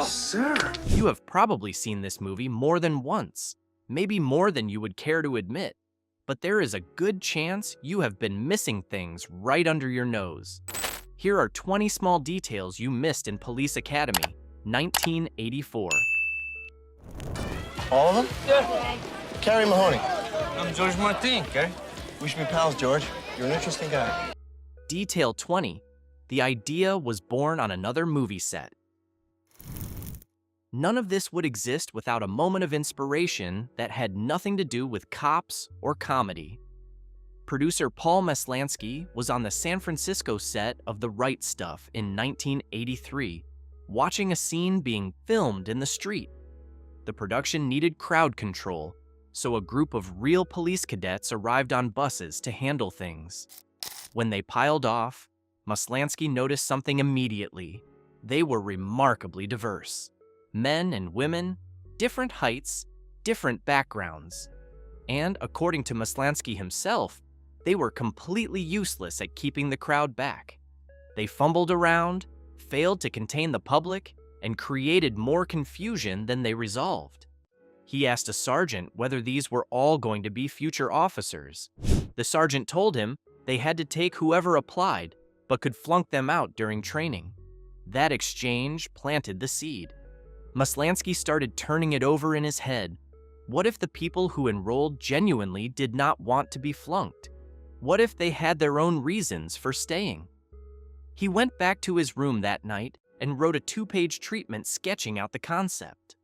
Sir. You have probably seen this movie more than once, maybe more than you would care to admit, but there is a good chance you have been missing things right under your nose. Here are 20 small details you missed in Police Academy, 1984. All of them? Yeah. Carrie Mahoney. I'm George Martin, okay? We should be pals, George. You're an interesting guy. Detail 20. The idea was born on another movie set. None of this would exist without a moment of inspiration that had nothing to do with cops or comedy. Producer Paul Maslansky was on the San Francisco set of The Right Stuff in 1983, watching a scene being filmed in the street. The production needed crowd control, so a group of real police cadets arrived on buses to handle things. When they piled off, Maslansky noticed something immediately. They were remarkably diverse. Men and women, different heights, different backgrounds. And according to Maslansky himself, they were completely useless at keeping the crowd back. They fumbled around, failed to contain the public, and created more confusion than they resolved. He asked a sergeant whether these were all going to be future officers. The sergeant told him they had to take whoever applied, but could flunk them out during training. That exchange planted the seed. Maslansky started turning it over in his head. What if the people who enrolled genuinely did not want to be flunked? What if they had their own reasons for staying? He went back to his room that night and wrote a 2-page treatment sketching out the concept.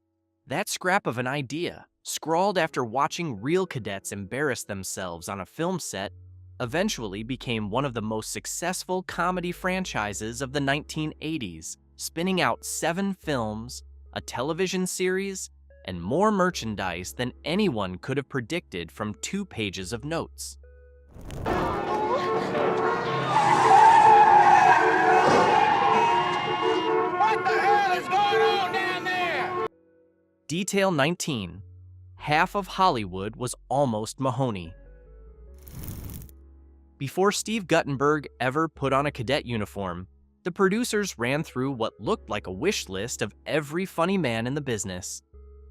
That scrap of an idea, scrawled after watching real cadets embarrass themselves on a film set, eventually became one of the most successful comedy franchises of the 1980s, spinning out 7 films, a television series, and more merchandise than anyone could have predicted from 2 pages of notes. What the hell is going on down there? Detail 19. Half of Hollywood was almost Mahoney. Before Steve Guttenberg ever put on a cadet uniform, the producers ran through what looked like a wish list of every funny man in the business.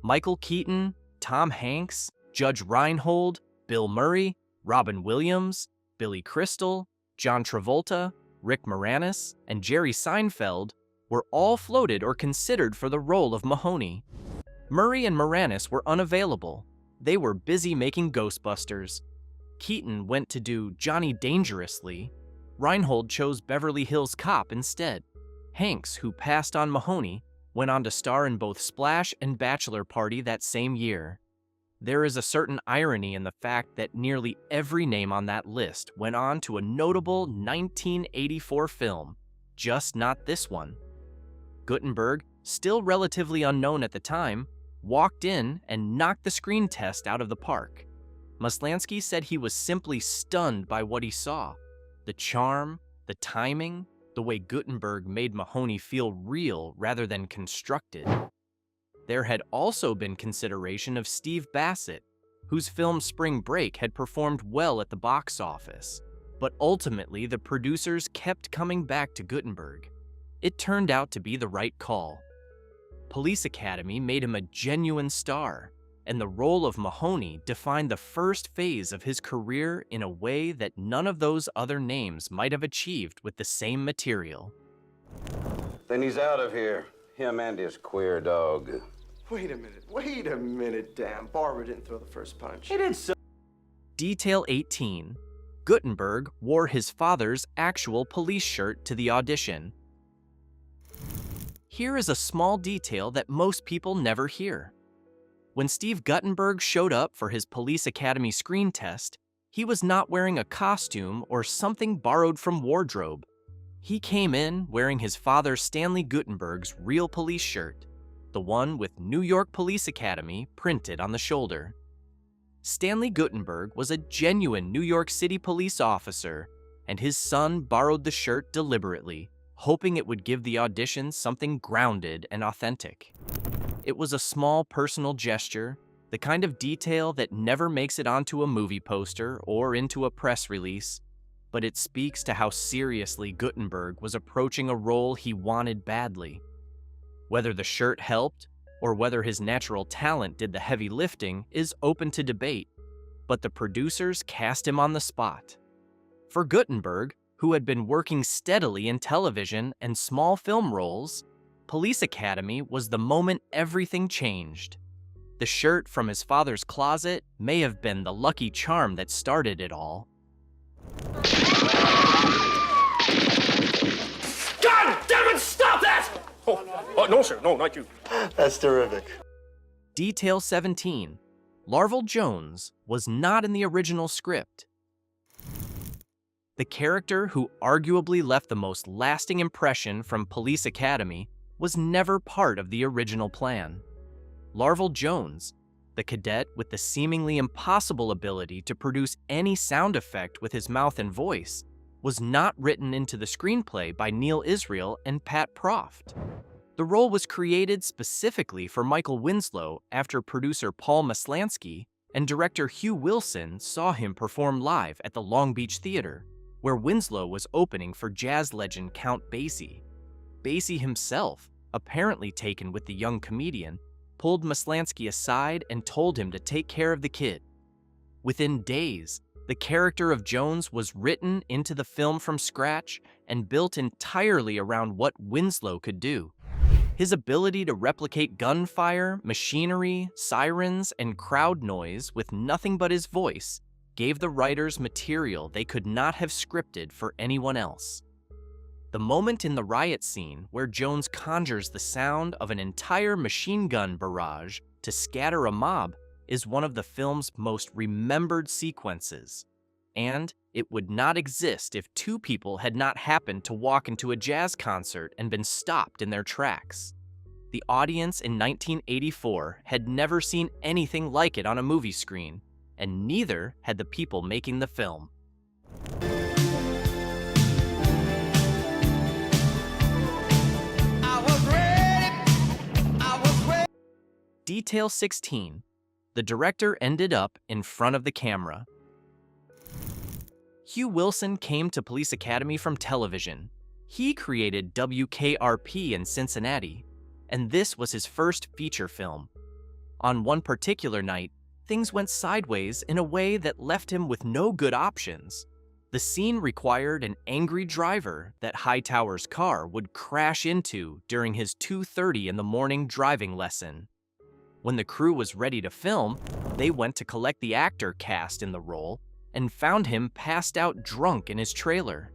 Michael Keaton, Tom Hanks, Judge Reinhold, Bill Murray, Robin Williams, Billy Crystal, John Travolta, Rick Moranis, and Jerry Seinfeld were all floated or considered for the role of Mahoney. Murray and Moranis were unavailable. They were busy making Ghostbusters. Keaton went to do Johnny Dangerously. Reinhold chose Beverly Hills Cop instead. Hanks, who passed on Mahoney, went on to star in both Splash and Bachelor Party that same year. There is a certain irony in the fact that nearly every name on that list went on to a notable 1984 film, just not this one. Guttenberg, still relatively unknown at the time, walked in and knocked the screen test out of the park. Maslansky said he was simply stunned by what he saw. The charm, the timing, the way Guttenberg made Mahoney feel real rather than constructed. There had also been consideration of Steve Bassett, whose film Spring Break had performed well at the box office, but ultimately the producers kept coming back to Guttenberg. It turned out to be the right call. Police Academy made him a genuine star, and the role of Mahoney defined the first phase of his career in a way that none of those other names might have achieved with the same material. Then he's out of here. Him and his queer dog. Wait a minute, damn. Barbara didn't throw the first punch. He did so. Detail 18. Guttenberg wore his father's actual police shirt to the audition. Here is a small detail that most people never hear. When Steve Guttenberg showed up for his Police Academy screen test, he was not wearing a costume or something borrowed from wardrobe. He came in wearing his father Stanley Guttenberg's real police shirt, the one with New York Police Academy printed on the shoulder. Stanley Guttenberg was a genuine New York City police officer, and his son borrowed the shirt deliberately, hoping it would give the audition something grounded and authentic. It was a small personal gesture, the kind of detail that never makes it onto a movie poster or into a press release, but it speaks to how seriously Guttenberg was approaching a role he wanted badly. Whether the shirt helped, or whether his natural talent did the heavy lifting, is open to debate, but the producers cast him on the spot. For Guttenberg, who had been working steadily in television and small film roles, Police Academy was the moment everything changed. The shirt from his father's closet may have been the lucky charm that started it all. God damn it, stop that! Oh, no, sir, no, not you. That's terrific. Detail 17. Larval Jones was not in the original script. The character who arguably left the most lasting impression from Police Academy was never part of the original plan. Larval Jones, the cadet with the seemingly impossible ability to produce any sound effect with his mouth and voice, was not written into the screenplay by Neil Israel and Pat Proft. The role was created specifically for Michael Winslow after producer Paul Maslansky and director Hugh Wilson saw him perform live at the Long Beach Theater, where Winslow was opening for jazz legend Count Basie. Basie himself, apparently taken with the young comedian, pulled Maslansky aside and told him to take care of the kid. Within days, the character of Jones was written into the film from scratch and built entirely around what Winslow could do. His ability to replicate gunfire, machinery, sirens, and crowd noise with nothing but his voice gave the writers material they could not have scripted for anyone else. The moment in the riot scene where Jones conjures the sound of an entire machine gun barrage to scatter a mob is one of the film's most remembered sequences, and it would not exist if two people had not happened to walk into a jazz concert and been stopped in their tracks. The audience in 1984 had never seen anything like it on a movie screen, and neither had the people making the film. Detail 16. The director ended up in front of the camera. Hugh Wilson came to Police Academy from television. He created WKRP in Cincinnati, and this was his first feature film. On one particular night, things went sideways in a way that left him with no good options. The scene required an angry driver that Hightower's car would crash into during his 2:30 in the morning driving lesson. When the crew was ready to film, they went to collect the actor cast in the role and found him passed out drunk in his trailer.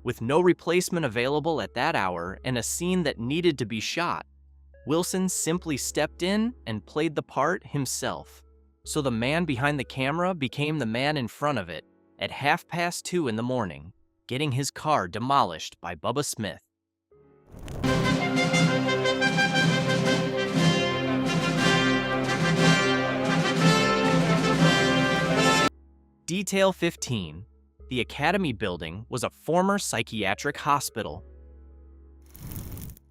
With no replacement available at that hour and a scene that needed to be shot, Wilson simply stepped in and played the part himself. So the man behind the camera became the man in front of it at 2:30 in the morning, getting his car demolished by Bubba Smith. Detail 15. The Academy building was a former psychiatric hospital.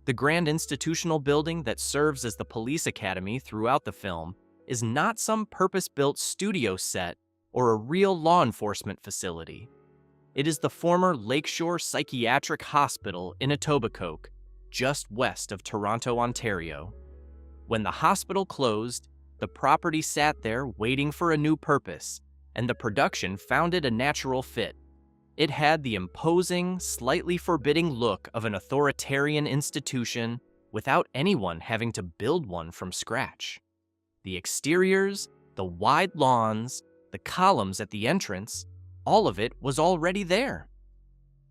The grand institutional building that serves as the Police Academy throughout the film is not some purpose-built studio set or a real law enforcement facility. It is the former Lakeshore Psychiatric Hospital in Etobicoke, just west of Toronto, Ontario. When the hospital closed, the property sat there waiting for a new purpose, and the production found it a natural fit. It had the imposing, slightly forbidding look of an authoritarian institution without anyone having to build one from scratch. The exteriors, the wide lawns, the columns at the entrance, all of it was already there.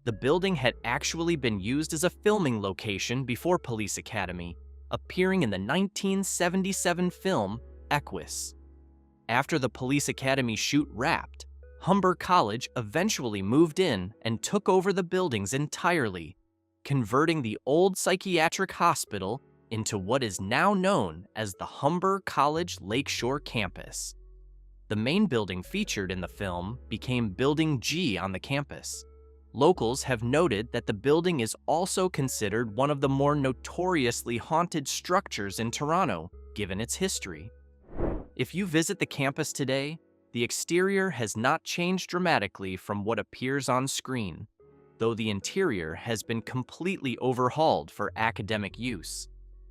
The building had actually been used as a filming location before Police Academy, appearing in the 1977 film Equus. After the Police Academy shoot wrapped, Humber College eventually moved in and took over the buildings entirely, converting the old psychiatric hospital into what is now known as the Humber College Lakeshore campus. The main building featured in the film became Building G on the campus. Locals have noted that the building is also considered one of the more notoriously haunted structures in Toronto, given its history. If you visit the campus today, The exterior has not changed dramatically from what appears on screen, though the interior has been completely overhauled for academic use.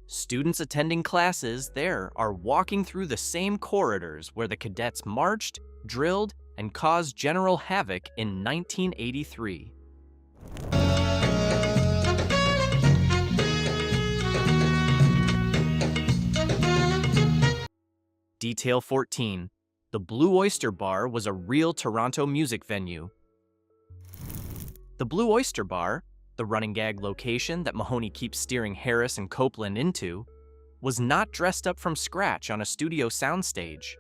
Students attending classes there are walking through the same corridors where the cadets marched, drilled, and caused general havoc in 1983. Detail 14. The Blue Oyster Bar was a real Toronto music venue. The Blue Oyster Bar, the running gag location that Mahoney keeps steering Harris and Copeland into, was not dressed up from scratch on a studio soundstage.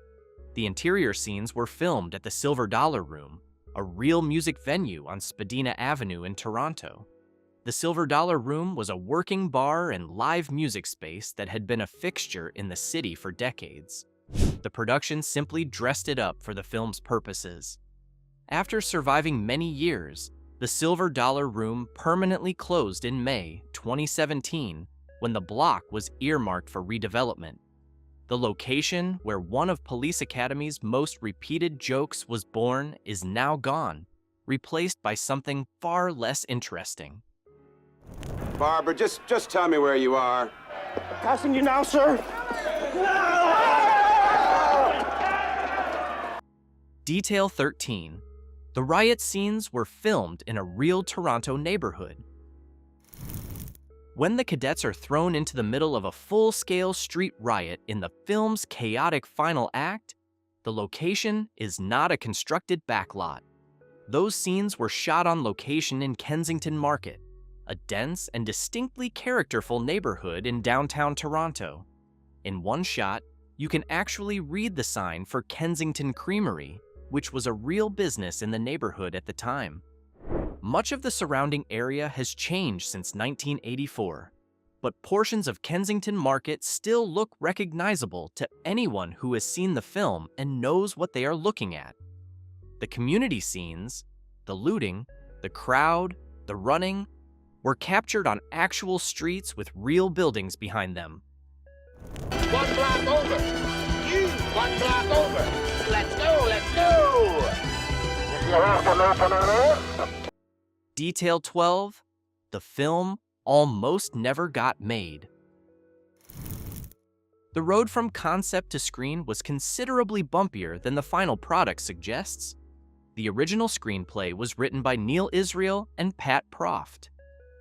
The interior scenes were filmed at the Silver Dollar Room, a real music venue on Spadina Avenue in Toronto. The Silver Dollar Room was a working bar and live music space that had been a fixture in the city for decades. The production simply dressed it up for the film's purposes. After surviving many years, the Silver Dollar Room permanently closed in May 2017 when the block was earmarked for redevelopment. The location where one of Police Academy's most repeated jokes was born is now gone, replaced by something far less interesting. Barbara, just tell me where you are. Passing you now, sir. Detail 13. The riot scenes were filmed in a real Toronto neighborhood. When the cadets are thrown into the middle of a full-scale street riot in the film's chaotic final act, the location is not a constructed backlot. Those scenes were shot on location in Kensington Market, a dense and distinctly characterful neighborhood in downtown Toronto. In one shot, you can actually read the sign for Kensington Creamery, which was a real business in the neighborhood at the time. Much of the surrounding area has changed since 1984, but portions of Kensington Market still look recognizable to anyone who has seen the film and knows what they are looking at. The community scenes, the looting, the crowd, the running, were captured on actual streets with real buildings behind them. 1 block over. You 1 block over. Let's go, let's go. Detail 12. The film almost never got made. The road from concept to screen was considerably bumpier than the final product suggests. The original screenplay was written by Neil Israel and Pat Proft.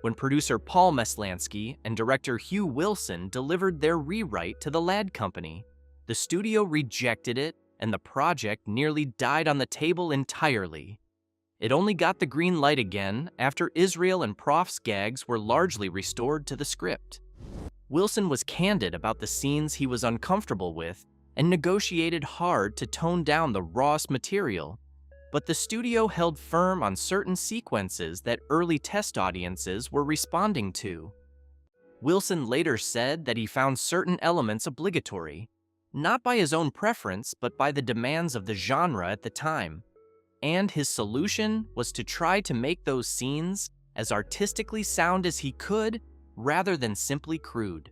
When producer Paul Maslansky and director Hugh Wilson delivered their rewrite to the Ladd Company, the studio rejected it and the project nearly died on the table entirely. It only got the green light again after Israel and Proft's gags were largely restored to the script. Wilson was candid about the scenes he was uncomfortable with and negotiated hard to tone down the rawest material, but the studio held firm on certain sequences that early test audiences were responding to. Wilson later said that he found certain elements obligatory, not by his own preference, but by the demands of the genre at the time, and his solution was to try to make those scenes as artistically sound as he could, rather than simply crude.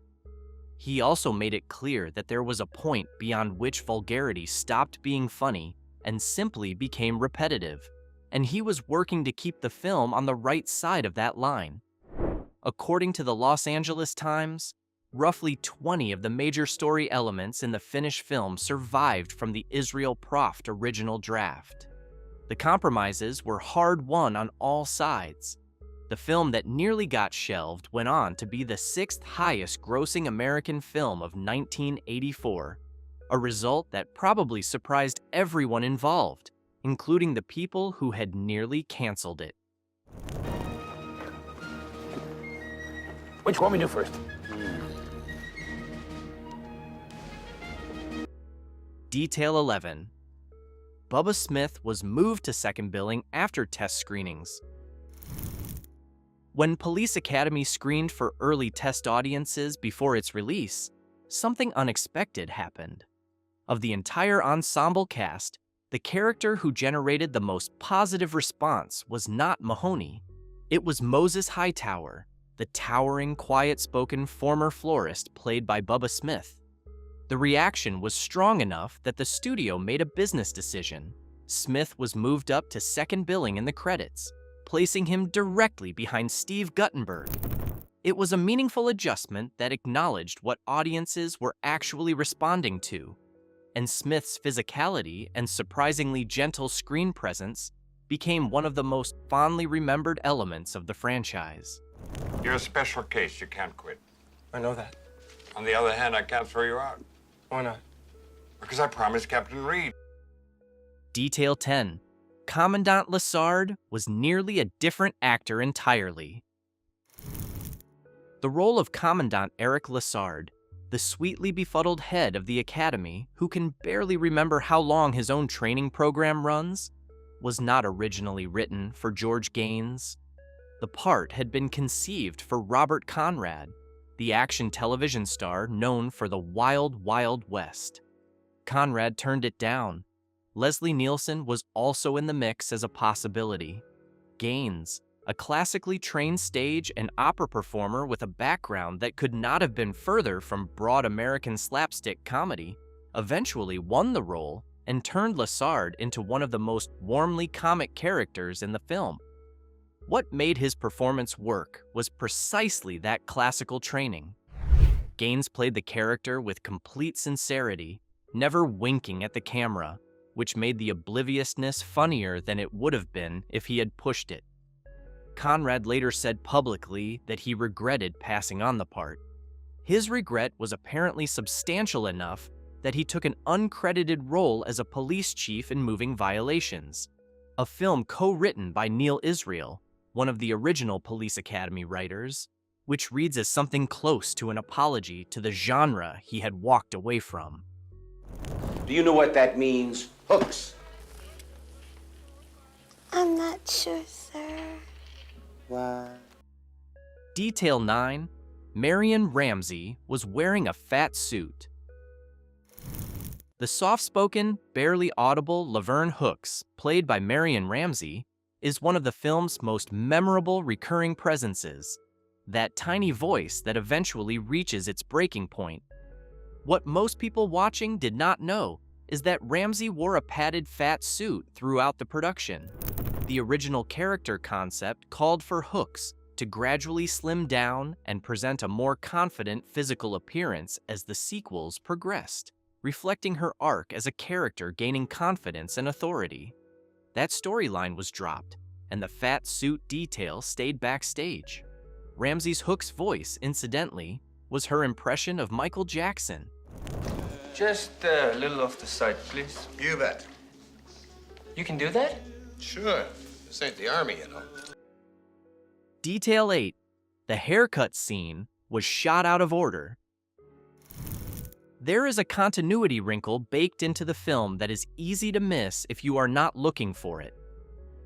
He also made it clear that there was a point beyond which vulgarity stopped being funny and simply became repetitive, and he was working to keep the film on the right side of that line. According to the Los Angeles Times, roughly 20 of the major story elements in the finished film survived from the Israel Proft original draft. The compromises were hard-won on all sides. The film that nearly got shelved went on to be the 6th highest-grossing American film of 1984, a result that probably surprised everyone involved, including the people who had nearly canceled it. What you want me to do first? Detail 11. Bubba Smith was moved to second billing after test screenings. When Police Academy screened for early test audiences before its release, something unexpected happened. Of the entire ensemble cast, the character who generated the most positive response was not Mahoney. It was Moses Hightower, the towering, quiet-spoken former florist played by Bubba Smith. The reaction was strong enough that the studio made a business decision. Smith was moved up to second billing in the credits, placing him directly behind Steve Guttenberg. It was a meaningful adjustment that acknowledged what audiences were actually responding to, and Smith's physicality and surprisingly gentle screen presence became one of the most fondly remembered elements of the franchise. You're a special case. You can't quit. I know that. On the other hand, I can't throw you out. Why not? Because I promised Captain Reed. Detail 10. Commandant Lassard was nearly a different actor entirely. The role of Commandant Eric Lassard, the sweetly befuddled head of the Academy who can barely remember how long his own training program runs, was not originally written for George Gaines. The part had been conceived for Robert Conrad, the action television star known for the Wild Wild West. Conrad turned it down. Leslie Nielsen was also in the mix as a possibility. Gaines, a classically trained stage and opera performer with a background that could not have been further from broad American slapstick comedy, eventually won the role and turned Lassard into one of the most warmly comic characters in the film. What made his performance work was precisely that classical training. Gaines played the character with complete sincerity, never winking at the camera, which made the obliviousness funnier than it would have been if he had pushed it. Conrad later said publicly that he regretted passing on the part. His regret was apparently substantial enough that he took an uncredited role as a police chief in Moving Violations, a film co-written by Neil Israel, one of the original Police Academy writers, which reads as something close to an apology to the genre he had walked away from. Do you know what that means? Hooks. I'm not sure, sir. Why? Detail 9. Marion Ramsey was wearing a fat suit. The soft-spoken, barely audible Laverne Hooks, played by Marion Ramsey, is one of the film's most memorable recurring presences, that tiny voice that eventually reaches its breaking point. What most people watching did not know is that Ramsey wore a padded fat suit throughout the production. The original character concept called for Hooks to gradually slim down and present a more confident physical appearance as the sequels progressed, reflecting her arc as a character gaining confidence and authority. That storyline was dropped, and the fat suit detail stayed backstage. Ramsey's Hooks voice, incidentally, was her impression of Michael Jackson. Just a little off the side, please. You bet. You can do that? Sure. This ain't the army, you know. Detail 8. The haircut scene was shot out of order. There is a continuity wrinkle baked into the film that is easy to miss if you are not looking for it.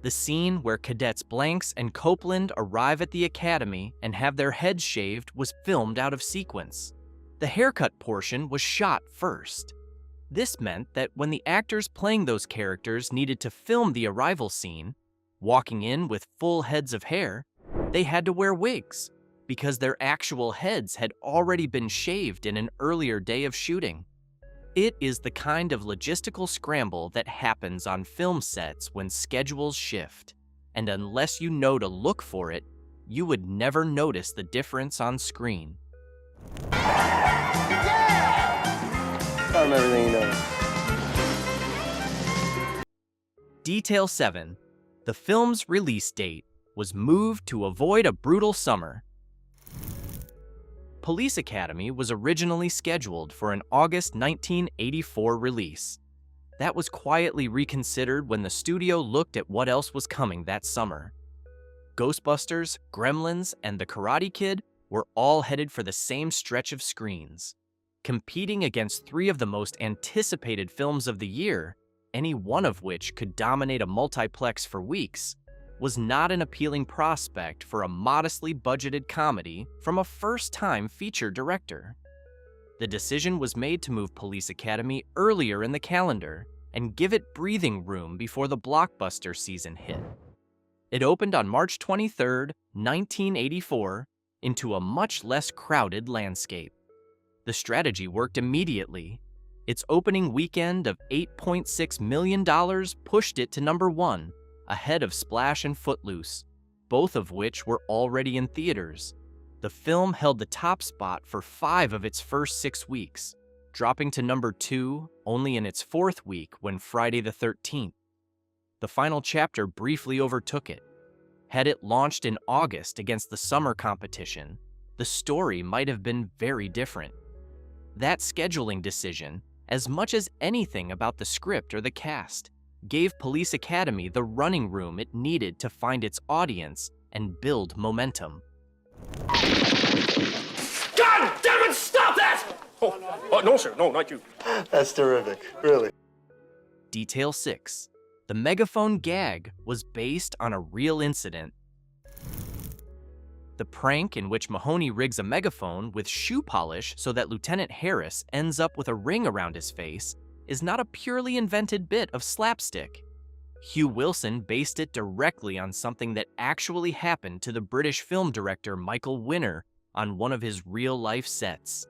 The scene where Cadets Blanks and Copeland arrive at the academy and have their heads shaved was filmed out of sequence. The haircut portion was shot first. This meant that when the actors playing those characters needed to film the arrival scene, walking in with full heads of hair, they had to wear wigs, because their actual heads had already been shaved in an earlier day of shooting. It is the kind of logistical scramble that happens on film sets when schedules shift, and unless you know to look for it, you would never notice the difference on screen. Tell him everything you know. Detail 7. The film's release date was moved to avoid a brutal summer. Police Academy was originally scheduled for an August 1984 release. That was quietly reconsidered when the studio looked at what else was coming that summer. Ghostbusters, Gremlins, and The Karate Kid were all headed for the same stretch of screens. Competing against three of the most anticipated films of the year, any one of which could dominate a multiplex for weeks, was not an appealing prospect for a modestly budgeted comedy from a first-time feature director. The decision was made to move Police Academy earlier in the calendar and give it breathing room before the blockbuster season hit. It opened on March 23, 1984, into a much less crowded landscape. The strategy worked immediately. Its opening weekend of $8.6 million pushed it to number 1, ahead of Splash and Footloose, both of which were already in theaters. The film held the top spot for 5 of its first 6 weeks, dropping to number 2 only in its 4th week when Friday the 13th. The final chapter briefly overtook it. Had it launched in August against the summer competition, the story might have been very different. That scheduling decision, as much as anything about the script or the cast, gave Police Academy the running room it needed to find its audience and build momentum. God damn it, stop that! Oh, no, sir, no, not you. That's terrific, really. Detail 6. The megaphone gag was based on a real incident. The prank in which Mahoney rigs a megaphone with shoe polish so that Lieutenant Harris ends up with a ring around his face is not a purely invented bit of slapstick. Hugh Wilson based it directly on something that actually happened to the British film director Michael Winner on one of his real-life sets.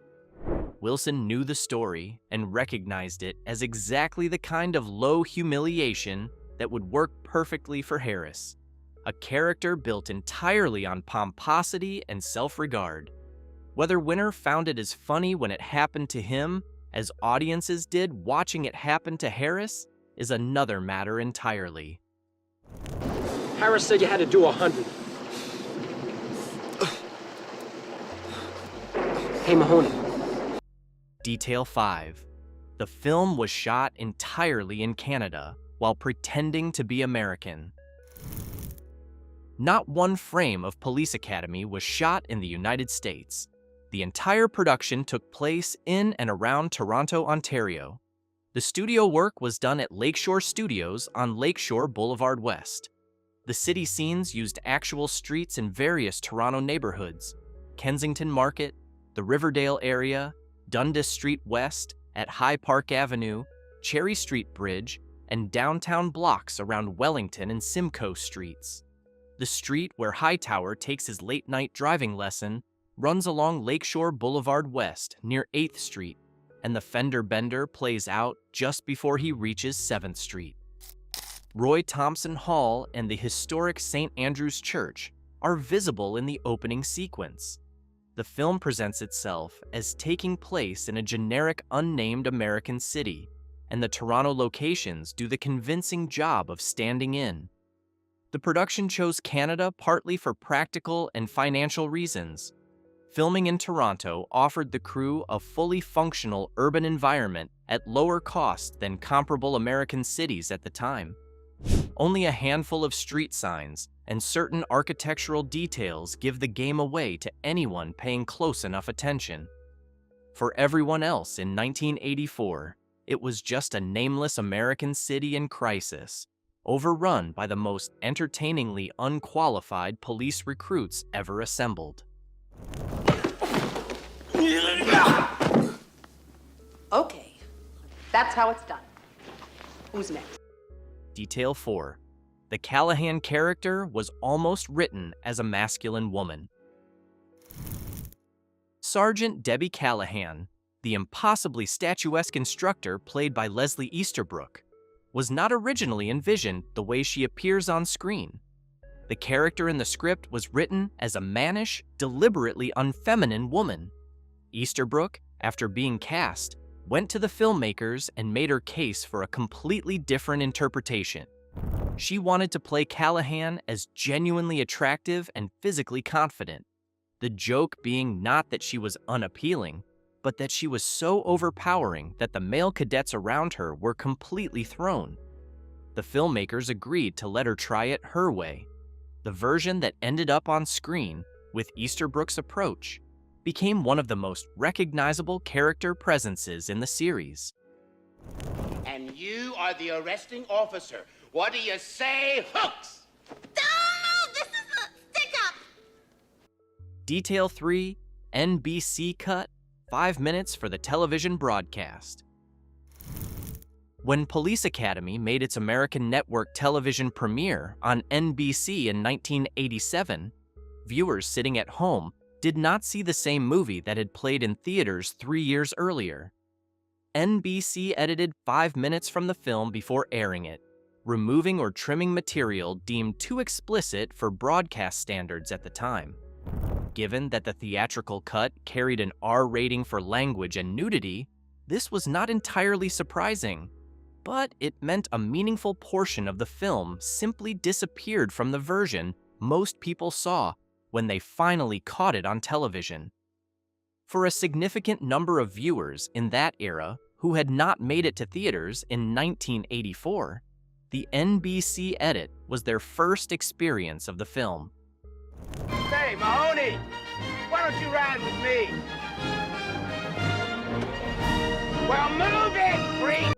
Wilson knew the story and recognized it as exactly the kind of low humiliation that would work perfectly for Harris, a character built entirely on pomposity and self-regard. Whether Winner found it as funny when it happened to him as audiences did watching it happen to Harris is another matter entirely. Harris said you had to do 100. Hey, Mahoney. Detail 5. The film was shot entirely in Canada while pretending to be American. Not one frame of Police Academy was shot in the United States. The entire production took place in and around Toronto, Ontario. The studio work was done at Lakeshore Studios on Lakeshore Boulevard West. The city scenes used actual streets in various Toronto neighborhoods: Kensington Market, the Riverdale area, Dundas Street West, at High Park Avenue, Cherry Street Bridge, and downtown blocks around Wellington and Simcoe Streets. The street where Hightower takes his late-night driving lesson runs along Lakeshore Boulevard West near 8th Street, and the fender bender plays out just before he reaches 7th Street. Roy Thompson Hall and the historic St. Andrew's Church are visible in the opening sequence. The film presents itself as taking place in a generic unnamed American city, and the Toronto locations do the convincing job of standing in. The production chose Canada partly for practical and financial reasons. Filming in Toronto offered the crew a fully functional urban environment at lower cost than comparable American cities at the time. Only a handful of street signs and certain architectural details give the game away to anyone paying close enough attention. For everyone else in 1984, it was just a nameless American city in crisis, overrun by the most entertainingly unqualified police recruits ever assembled. Okay, that's how it's done. Who's next? Detail 4. The Callahan character was almost written as a masculine woman. Sergeant Debbie Callahan, the impossibly statuesque instructor played by Leslie Easterbrook, was not originally envisioned the way she appears on screen. The character in the script was written as a mannish, deliberately unfeminine woman. Easterbrook, after being cast, went to the filmmakers and made her case for a completely different interpretation. She wanted to play Callahan as genuinely attractive and physically confident, the joke being not that she was unappealing, but that she was so overpowering that the male cadets around her were completely thrown. The filmmakers agreed to let her try it her way. The version that ended up on screen, with Easterbrook's approach, became one of the most recognizable character presences in the series. And you are the arresting officer. What do you say, Hooks? No! This is a stick-up! Detail 3, NBC cut, 5 minutes for the television broadcast. When Police Academy made its American network television premiere on NBC in 1987, viewers sitting at home did not see the same movie that had played in theaters 3 years earlier. NBC edited 5 minutes from the film before airing it, removing or trimming material deemed too explicit for broadcast standards at the time. Given that the theatrical cut carried an R rating for language and nudity, this was not entirely surprising, but it meant a meaningful portion of the film simply disappeared from the version most people saw when they finally caught it on television. For a significant number of viewers in that era who had not made it to theaters in 1984, the NBC edit was their first experience of the film. Hey, Mahoney, why don't you ride with me? Well, move it, freak!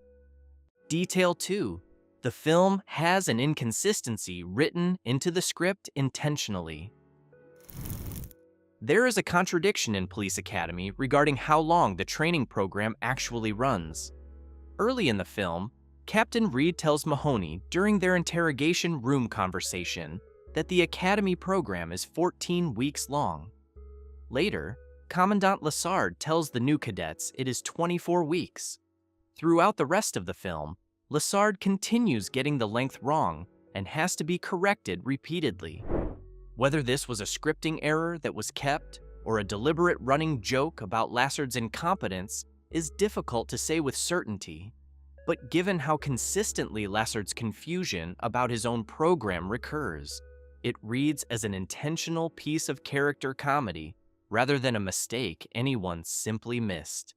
Detail 2. The film has an inconsistency written into the script intentionally. There is a contradiction in Police Academy regarding how long the training program actually runs. Early in the film, Captain Reed tells Mahoney during their interrogation room conversation that the Academy program is 14 weeks long. Later, Commandant Lassard tells the new cadets it is 24 weeks. Throughout the rest of the film, Lassard continues getting the length wrong and has to be corrected repeatedly. Whether this was a scripting error that was kept or a deliberate running joke about Lassard's incompetence is difficult to say with certainty. But given how consistently Lassard's confusion about his own program recurs, it reads as an intentional piece of character comedy rather than a mistake anyone simply missed.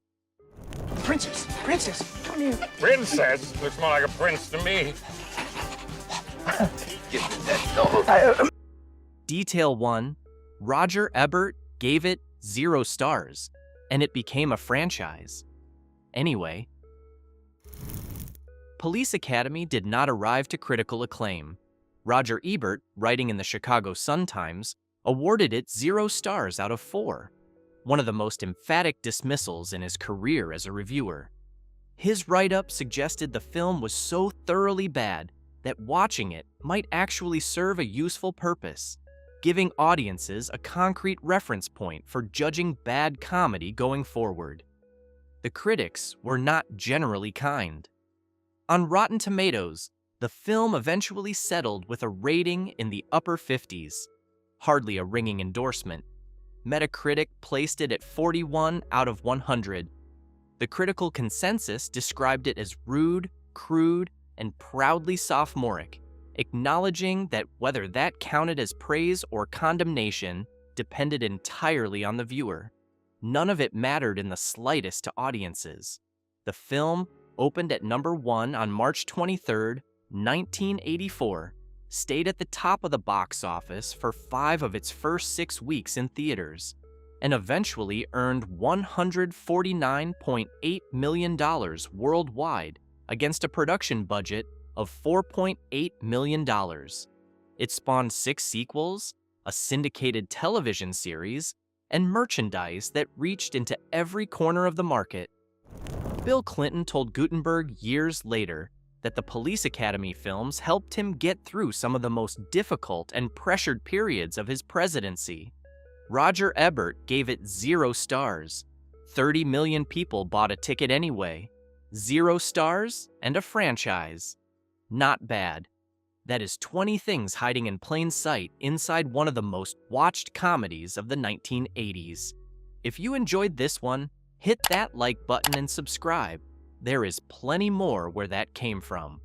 Princess, come here. Princess? Looks more like a prince to me. Give me that dog. Detail 1. Roger Ebert gave it 0 stars, and it became a franchise. Anyway, Police Academy did not arrive to critical acclaim. Roger Ebert, writing in the Chicago Sun-Times, awarded it 0 stars out of 4, one of the most emphatic dismissals in his career as a reviewer. His write-up suggested the film was so thoroughly bad that watching it might actually serve a useful purpose, giving audiences a concrete reference point for judging bad comedy going forward. The critics were not generally kind. On Rotten Tomatoes, the film eventually settled with a rating in the upper 50s, hardly a ringing endorsement. Metacritic placed it at 41 out of 100. The critical consensus described it as rude, crude, and proudly sophomoric, acknowledging that whether that counted as praise or condemnation depended entirely on the viewer. None of it mattered in the slightest to audiences. The film opened at number 1 on March 23, 1984, stayed at the top of the box office for 5 of its first 6 weeks in theaters, and eventually earned $149.8 million worldwide against a production budget of $4.8 million. It spawned 6 sequels, a syndicated television series, and merchandise that reached into every corner of the market. Bill Clinton told Gutenberg years later that the Police Academy films helped him get through some of the most difficult and pressured periods of his presidency. Roger Ebert gave it 0 stars. 30 million people bought a ticket anyway. 0 stars and a franchise. Not bad. That is 20 things hiding in plain sight inside one of the most watched comedies of the 1980s. If you enjoyed this one, hit that like button and subscribe. There is plenty more where that came from.